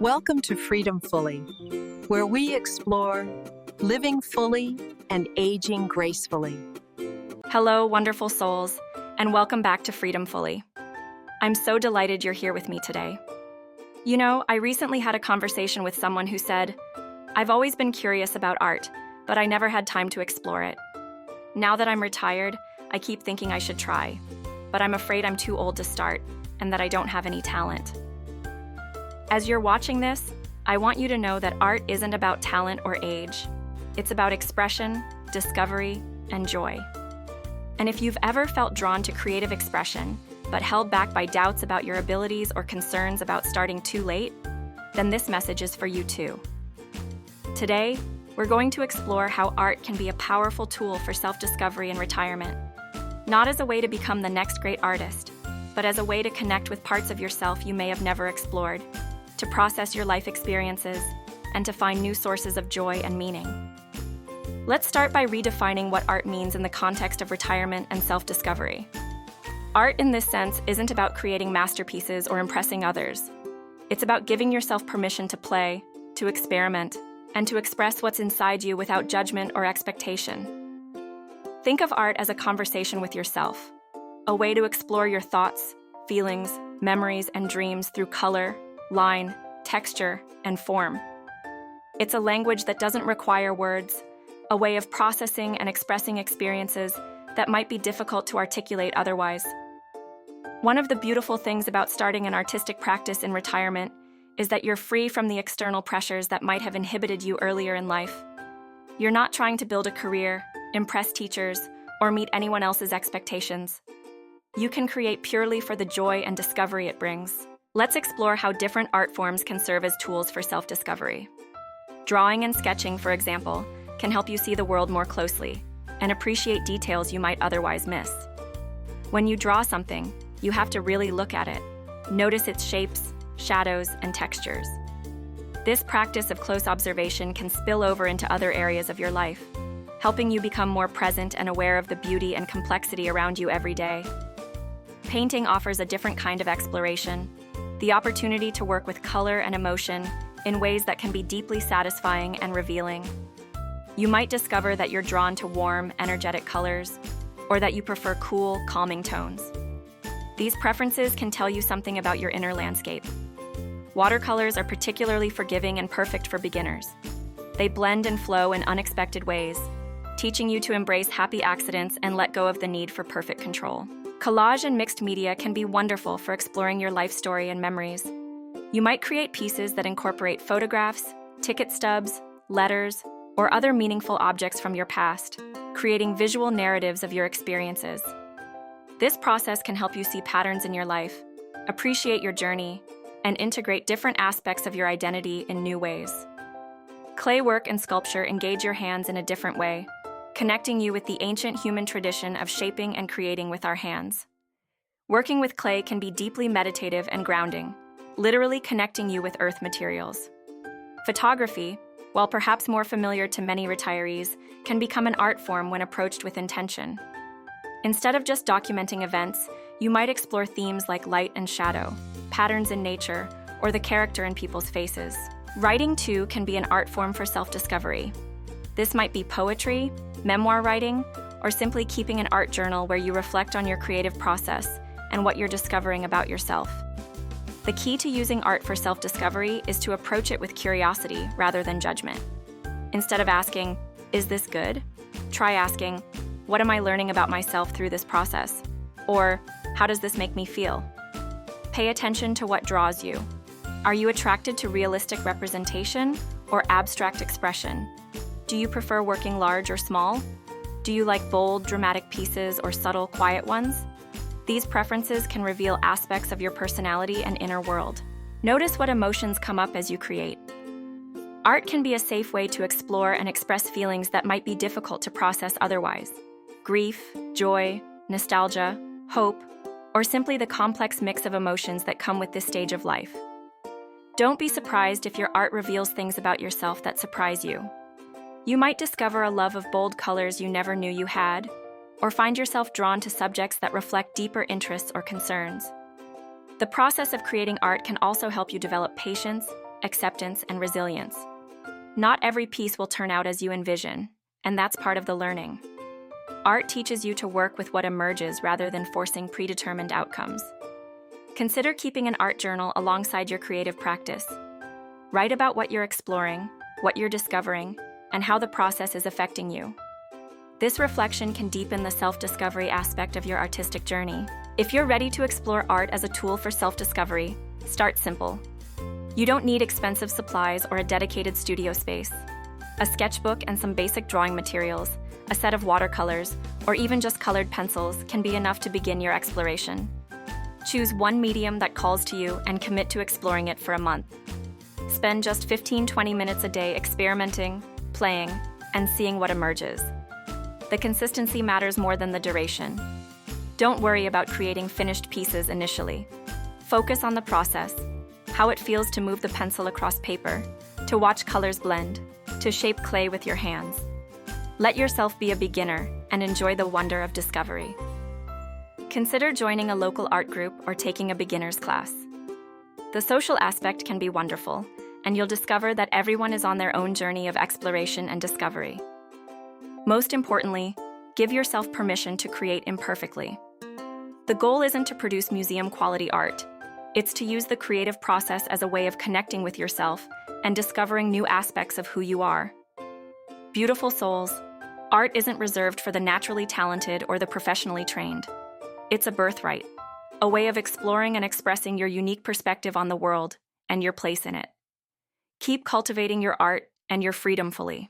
Welcome to Freedomfully, where we explore living fully and aging gracefully. Hello, wonderful souls, and welcome back to Freedomfully. I'm so delighted you're here with me today. You know, I recently had a conversation with someone who said, "I've always been curious about art, but I never had time to explore it. Now that I'm retired, I keep thinking I should try, but I'm afraid I'm too old to start and that I don't have any talent." As you're watching this, I want you to know that art isn't about talent or age. It's about expression, discovery, and joy. And if you've ever felt drawn to creative expression, but held back by doubts about your abilities or concerns about starting too late, then this message is for you too. Today, we're going to explore how art can be a powerful tool for self-discovery and retirement. Not as a way to become the next great artist, but as a way to connect with parts of yourself you may have never explored, to process your life experiences, and to find new sources of joy and meaning. Let's start by redefining what art means in the context of retirement and self-discovery. Art in this sense isn't about creating masterpieces or impressing others. It's about giving yourself permission to play, to experiment, and to express what's inside you without judgment or expectation. Think of art as a conversation with yourself, a way to explore your thoughts, feelings, memories, and dreams through color, line, texture, and form. It's a language that doesn't require words, a way of processing and expressing experiences that might be difficult to articulate otherwise. One of the beautiful things about starting an artistic practice in retirement is that you're free from the external pressures that might have inhibited you earlier in life. You're not trying to build a career, impress teachers, or meet anyone else's expectations. You can create purely for the joy and discovery it brings. Let's explore how different art forms can serve as tools for self-discovery. Drawing and sketching, for example, can help you see the world more closely and appreciate details you might otherwise miss. When you draw something, you have to really look at it, notice its shapes, shadows, and textures. This practice of close observation can spill over into other areas of your life, helping you become more present and aware of the beauty and complexity around you every day. Painting offers a different kind of exploration, the opportunity to work with color and emotion in ways that can be deeply satisfying and revealing. You might discover that you're drawn to warm, energetic colors, or that you prefer cool, calming tones. These preferences can tell you something about your inner landscape. Watercolors are particularly forgiving and perfect for beginners. They blend and flow in unexpected ways, teaching you to embrace happy accidents and let go of the need for perfect control. Collage and mixed media can be wonderful for exploring your life story and memories. You might create pieces that incorporate photographs, ticket stubs, letters, or other meaningful objects from your past, creating visual narratives of your experiences. This process can help you see patterns in your life, appreciate your journey, and integrate different aspects of your identity in new ways. Clay work and sculpture engage your hands in a different way, connecting you with the ancient human tradition of shaping and creating with our hands. Working with clay can be deeply meditative and grounding, literally connecting you with earth materials. Photography, while perhaps more familiar to many retirees, can become an art form when approached with intention. Instead of just documenting events, you might explore themes like light and shadow, patterns in nature, or the character in people's faces. Writing, too, can be an art form for self-discovery. This might be poetry, memoir writing, or simply keeping an art journal where you reflect on your creative process and what you're discovering about yourself. The key to using art for self-discovery is to approach it with curiosity rather than judgment. Instead of asking, "Is this good?" try asking, "What am I learning about myself through this process?" Or, "How does this make me feel?" Pay attention to what draws you. Are you attracted to realistic representation or abstract expression? Do you prefer working large or small? Do you like bold, dramatic pieces or subtle, quiet ones? These preferences can reveal aspects of your personality and inner world. Notice what emotions come up as you create. Art can be a safe way to explore and express feelings that might be difficult to process otherwise. Grief, joy, nostalgia, hope, or simply the complex mix of emotions that come with this stage of life. Don't be surprised if your art reveals things about yourself that surprise you. You might discover a love of bold colors you never knew you had, or find yourself drawn to subjects that reflect deeper interests or concerns. The process of creating art can also help you develop patience, acceptance, and resilience. Not every piece will turn out as you envision, and that's part of the learning. Art teaches you to work with what emerges rather than forcing predetermined outcomes. Consider keeping an art journal alongside your creative practice. Write about what you're exploring, what you're discovering, and how the process is affecting you. This reflection can deepen the self-discovery aspect of your artistic journey. If you're ready to explore art as a tool for self-discovery, start simple. You don't need expensive supplies or a dedicated studio space. A sketchbook and some basic drawing materials, a set of watercolors, or even just colored pencils can be enough to begin your exploration. Choose one medium that calls to you and commit to exploring it for a month. Spend just 15-20 minutes a day experimenting, playing, and seeing what emerges. The consistency matters more than the duration. Don't worry about creating finished pieces initially. Focus on the process, how it feels to move the pencil across paper, to watch colors blend, to shape clay with your hands. Let yourself be a beginner and enjoy the wonder of discovery. Consider joining a local art group or taking a beginner's class. The social aspect can be wonderful, and you'll discover that everyone is on their own journey of exploration and discovery. Most importantly, give yourself permission to create imperfectly. The goal isn't to produce museum-quality art. It's to use the creative process as a way of connecting with yourself and discovering new aspects of who you are. Beautiful souls, art isn't reserved for the naturally talented or the professionally trained. It's a birthright, a way of exploring and expressing your unique perspective on the world and your place in it. Keep cultivating your art and your freedom fully.